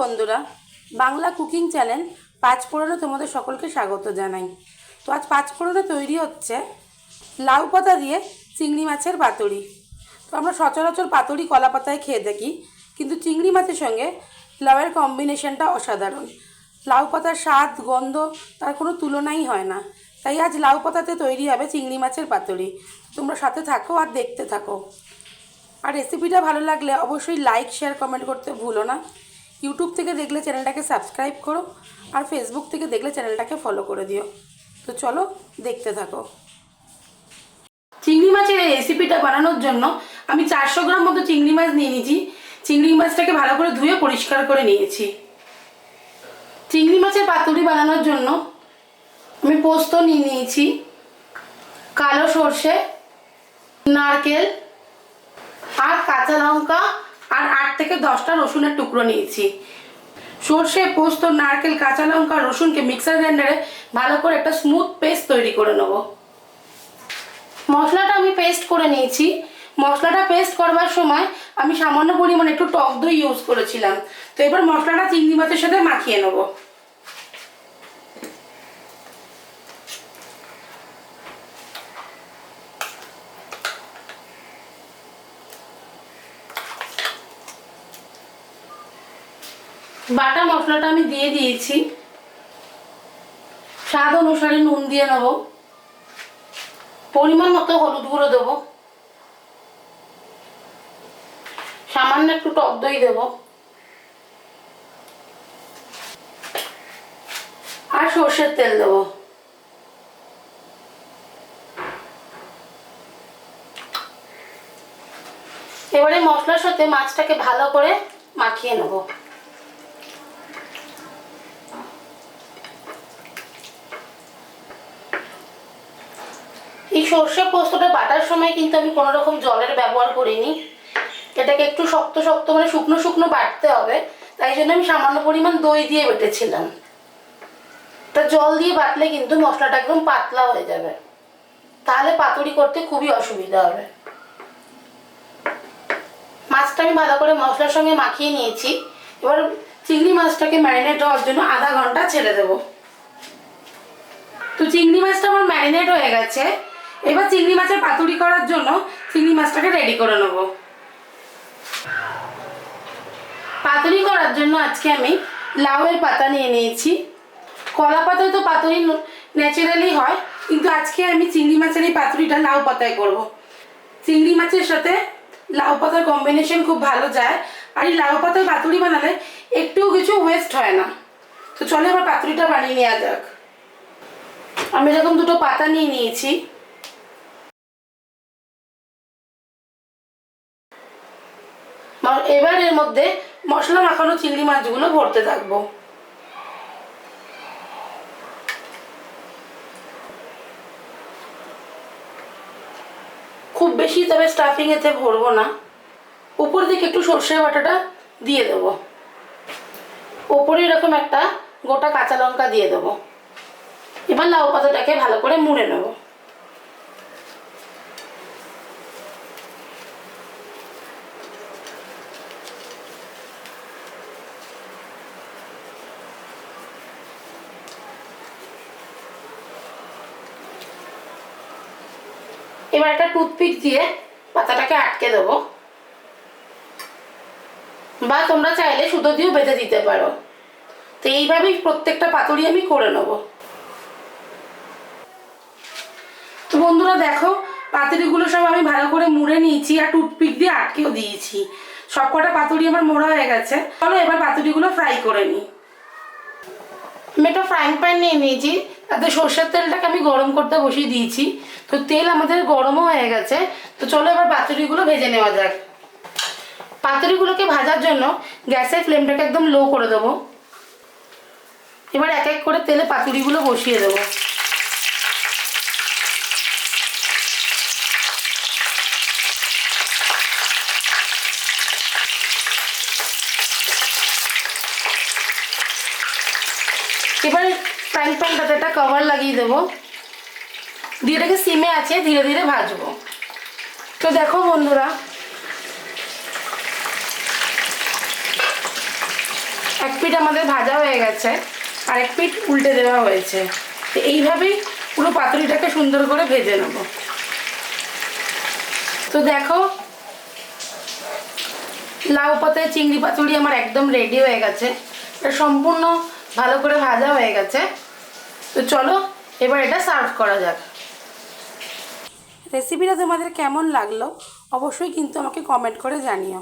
বন্ধুরা, Bangla cooking channel পাঁচফোড়নে তোমাদের সকলকে স্বাগত জানাই। তো আজ পাঁচফোড়নে তৈরি হচ্ছে লাউ পাতা দিয়ে চিংড়ি মাছের পাতুরি। তো আমরা সচরাচর পাতুরি কলা পাতায় খেয়ে থাকি, কিন্তু চিংড়ি মাছের সঙ্গে লাউয়ের কম্বিনেশনটা অসাধারণ। লাউ পাতার স্বাদ গন্ধ তার কোনো তুলনাই হয় না। তাই আজ লাউ পাতাতে তৈরি হবে চিংড়ি মাছের পাতুরি। তোমরা সাথে থাকো আর দেখতে থাকো। আর রেসিপিটা ভালো লাগলে অবশ্যই লাইক শেয়ার কমেন্ট করতে ভুলো না। ইউটিউব থেকে দেখলে চ্যানেলটাকে সাবস্ক্রাইব করো, আর ফেসবুক থেকে দেখলে চ্যানেলটাকে ফলো করে দিও। তো চলো দেখতে থাকো। চিংড়ি মাছের এই রেসিপিটা বানানোর জন্য আমি 400 গ্রাম মতো চিংড়ি মাছ নিয়ে নিয়েছি। চিংড়ি মাছটাকে ভালো করে ধুয়ে পরিষ্কার করে নিয়েছি। চিংড়ি মাছের পাতুরি বানানোর জন্য আমি পোস্ত নিয়ে নিয়েছি, কালো সর্ষে, নারকেল আর কাঁচা লঙ্কা আর 8 থেকে 10টা রসুনের টুকরো নিয়েছি। সর্ষে, পোস্ত, নারকেল, কাঁচা লঙ্কা, রসুনকে মিক্সার গ্রাইন্ডারে ভালো করে একটা স্মুথ পেস্ট তৈরি করে নেব। মশলাটা আমি পেস্ট করে নিয়েছি। মশলাটা পেস্ট করবার সময় আমি সামান্য পরিমাণে একটু টক দই ইউজ করেছিলাম। তো এবার মশলাটা চিংড়ি মাছের সাথে মাখিয়ে নেব। বাটা মশলাটা আমি দিয়ে দিয়েছি। স্বাদ অনুসারে নুন দিয়ে নেব, পরিমাণ মতো হলুদ গুঁড়ো দেবো, সামান্য একটু টক দই দেব আর সর্ষের তেল দেব। এবারে মশলার সাথে মাছটাকে ভালো করে মাখিয়ে নেব। এই সর্ষে পোস্তটা বাটার সময় কিন্তু আমি কোনো রকম জলের ব্যবহার করিনি। এটাকে একটু শক্ত শক্ত মানে শুকনো শুকনো বাটতে হবে, তাই জন্য আমি সামান্য পরিমাণ দই দিয়ে বেটেছিলাম। তা জল দিয়ে বাটলে কিন্তু মশলাটা একদম পাতলা হয়ে যাবে, তাহলে পাতুরি করতে খুবই অসুবিধা হবে। মাছটা আমি ভালো করে মশলার সঙ্গে মাখিয়ে নিয়েছি। এবার চিংড়ি মাছটাকে ম্যারিনেট হওয়ার জন্য আধা ঘন্টা ছেড়ে দেবো। তো চিংড়ি মাছটা আমার ম্যারিনেট হয়ে গেছে। এবার চিংড়ি মাছের পাতুরি করার জন্য চিংড়ি মাছটাকে রেডি করে নেব। পাতুরি করার জন্য আজকে আমি লাউয়ের পাতা নিয়ে নিয়েছি। কলা পাতায় তো পাতুরি ন্যাচারালি হয়, কিন্তু আজকে আমি চিংড়ি মাছের এই পাতুরিটা লাউ পাতায় করব। চিংড়ি মাছের সাথে লাউ পাতার কম্বিনেশন খুব ভালো যায়, আর এই লাউ পাতায় পাতুরি বানালে একটুও কিছু ওয়েস্ট হয় না। তো চলো এবার পাতুরিটা বানিয়ে নেওয়া যাক। আমি এরকম দুটো পাতা নিয়ে নিয়েছি। এবার এর মধ্যে মশলা মাখানো চিংড়ি মাছগুলো ভরতে থাকবো। খুব বেশি তবে স্টাফিং এতে ভরবো না। উপর দিকে একটু সর্ষে বাটাটা দিয়ে দেবো। ওপরে এরকম একটা গোটা কাঁচা লঙ্কা দিয়ে দেবো। এবার লাউ পাতাটাকে ভালো করে মুড়ে নেব। এবার একটা টুথপিক দিয়ে পাতাটাকে আটকে দেবো, বা তোমরা চাইলে সুতো দিয়েও বেঁধে দিতে পারো। তো এইভাবেই প্রত্যেকটা পাতুরি আমি করে নেব। তো বন্ধুরা দেখো, পাতুরিগুলো সব আমি ভালো করে মুড়ে নিয়েছি আর টুথপিক দিয়ে আটকেও দিয়েছি। সবকটা পাতুরি আমার মোড়া হয়ে গেছে। চলো এবার পাতুরিগুলো ফ্রাই করে নিই। আমি একটা ফ্রাইং প্যান নিয়ে নিয়েছি, তাতে সর্ষের তেলটাকে আমি গরম করতে বসিয়ে দিয়েছি। তো তেল আমাদের গরমও হয়ে গেছে। তো চলো এবার পাতুরিগুলো ভেজে নেওয়া যাক। পাতুরিগুলোকে ভাজার জন্য গ্যাসের ফ্লেমটাকে একদম লো করে দেবো। এবার এক এক করে তেলে পাতুরিগুলো বসিয়ে দেবো। এবার ফ্রাইং প্যানটাতে একটা কভার লাগিয়ে দেবো, দিয়ে এটাকে সিমে আছে ধীরে ধীরে ভাজবো। তো দেখো বন্ধুরা, এক পিঠ আমাদের ভাজা হয়ে গেছে, আর এক পিঠ উল্টে দেওয়া হয়েছে। তো এইভাবেই পুরো পাতুরিটাকে সুন্দর করে ভেজে নেব। তো দেখো লাউ পাতায় চিংড়ি পাতুরি আমার একদম রেডি হয়ে গেছে, এটা সম্পূর্ণ ভালো করে ভাজা হয়ে গেছে। তো চলো এবার এটা সার্ভ করা যাক। রেসিপিটা তোমাদের কেমন লাগলো অবশ্যই কিন্তু আমাকে কমেন্ট করে জানিও।